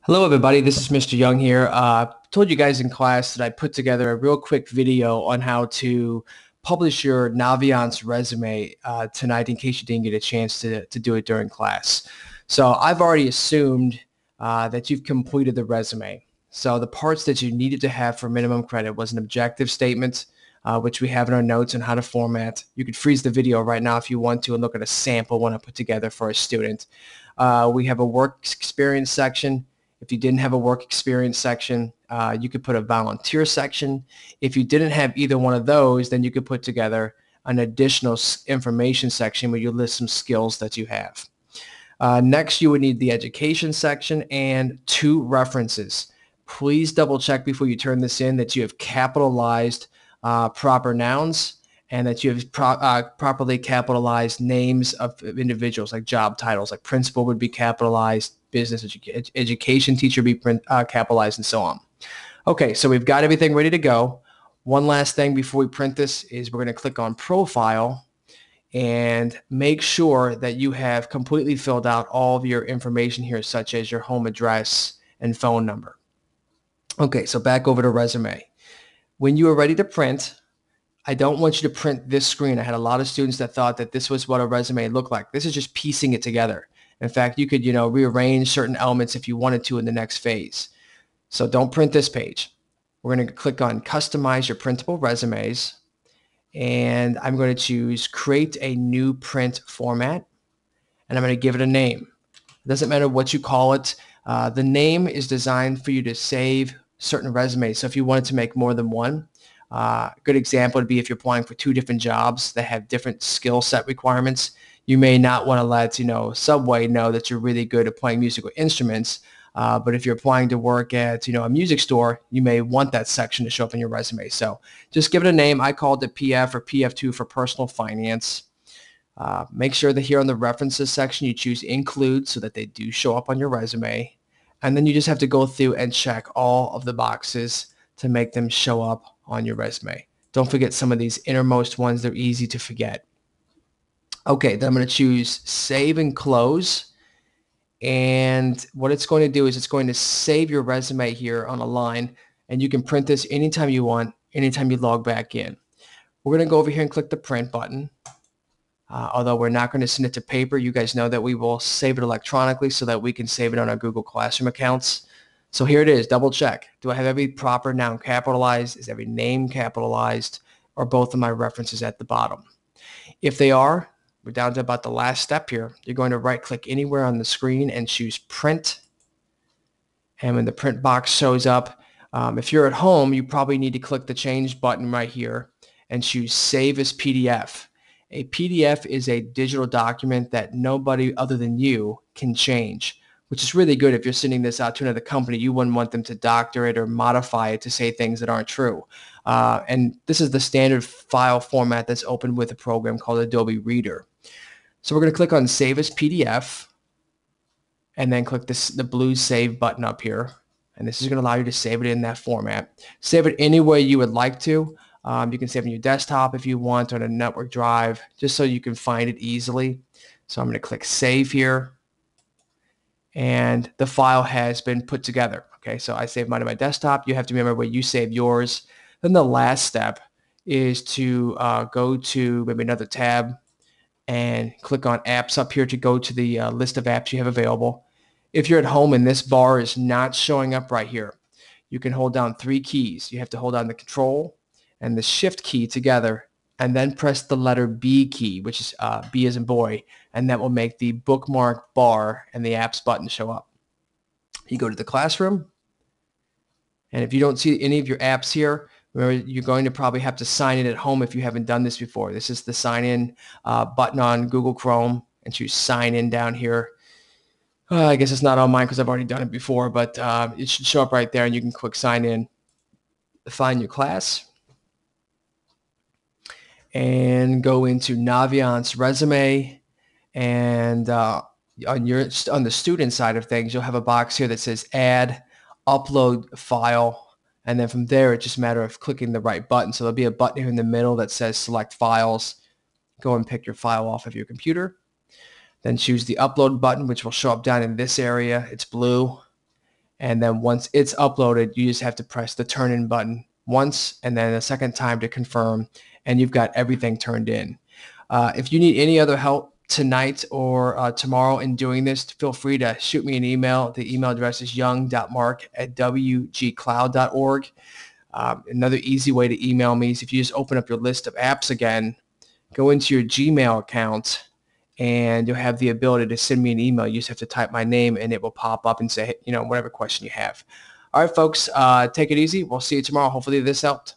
Hello, everybody. This is Mr. Young here. Told you guys in class that I put together a real quick video on how to publish your Naviance resume tonight in case you didn't get a chance to do it during class. So I've already assumed that you've completed the resume. So the parts that you needed to have for minimum credit was an objective statement, which we have in our notes on how to format. You could freeze the video right now if you want to and look at a sample one I put together for a student. We have a work experience section. If you didn't have a work experience section, you could put a volunteer section. If you didn't have either one of those, then you could put together an additional information section where you list some skills that you have. Next, you would need the education section and 2 references. Please double check before you turn this in that you have capitalized proper nouns and that you have properly capitalized names of individuals, like job titles, like principal would be capitalized, business education teacher be capitalized, and so on. Okay, so we've got everything ready to go. One last thing before we print this is we're going to click on Profile and make sure that you have completely filled out all of your information here, such as your home address and phone number. Okay, so back over to resume. When you are ready to print, I don't want you to print this screen. I had a lot of students that thought that this was what a resume looked like. This is just piecing it together. In fact, you could, rearrange certain elements if you wanted to in the next phase. So don't print this page. We're going to click on Customize Your Printable Resumes, and I'm going to choose Create a New Print Format, and I'm going to give it a name. It doesn't matter what you call it. The name is designed for you to save certain resumes. So if you wanted to make more than one, a good example would be if you're applying for 2 different jobs that have different skill set requirements. You may not want to let Subway know that you're really good at playing musical instruments. But if you're applying to work at a music store, you may want that section to show up in your resume. So just give it a name. I called it PF or PF2 for personal finance. Make sure that here on the references section you choose include so that they do show up on your resume. And then you just have to go through and check all of the boxes to make them show up on your resume. Don't forget some of these innermost ones. They're easy to forget. Okay, then I'm going to choose Save and Close. And what it's going to do is it's going to save your resume here on a line, and you can print this anytime you want, anytime you log back in. We're going to go over here and click the print button. Although we're not going to send it to paper, you guys know that we will save it electronically so that we can save it on our Google Classroom accounts. So here it is. Double check. Do I have every proper noun capitalized? Is every name capitalized? Or both of my references at the bottom? If they are, we're down to about the last step here. You're going to right-click anywhere on the screen and choose Print. And when the print box shows up, if you're at home, you probably need to click the Change button right here and choose Save as PDF. A PDF is a digital document that nobody other than you can change, which is really good if you're sending this out to another company. You wouldn't want them to doctor it or modify it to say things that aren't true. And this is the standard file format that's open with a program called Adobe Reader. So we're going to click on Save as PDF and then click the blue Save button up here. And this is going to allow you to save it in that format. Save it any way you would like to. You can save it on your desktop if you want, on a network drive, just so you can find it easily. So I'm going to click Save here. And the file has been put together. Okay, so I saved mine on my desktop. You have to remember where you save yours. Then the last step is to go to maybe another tab and click on Apps up here to go to the list of apps you have available. If you're at home and this bar is not showing up right here, you can hold down 3 keys. You have to hold down the Control and the Shift key together, and then press the letter B key, which is B as in boy, and that will make the bookmark bar and the apps button show up. You go to the classroom, and if you don't see any of your apps here, remember you're going to probably have to sign in at home if you haven't done this before. This is the sign in button on Google Chrome, and choose sign in down here. I guess it's not on mine because I've already done it before, but it should show up right there, and you can click sign in. Find your class and go into Naviance resume, and on the student side of things, you'll have a box here that says add, upload file, and then from there it's just a matter of clicking the right button. So there'll be a button here in the middle that says select files. Go and pick your file off of your computer. Then choose the upload button, which will show up down in this area. It's blue. And then once it's uploaded, you just have to press the turn in button once and then a second time to confirm, and you've got everything turned in. If you need any other help tonight or tomorrow in doing this, feel free to shoot me an email. The email address is young.mark@wgcloud.org. Another easy way to email me is if you just open up your list of apps again, go into your Gmail account, and you'll have the ability to send me an email. You just have to type my name and it will pop up and say, whatever question you have. All right, folks, take it easy. We'll see you tomorrow. Hopefully this helped.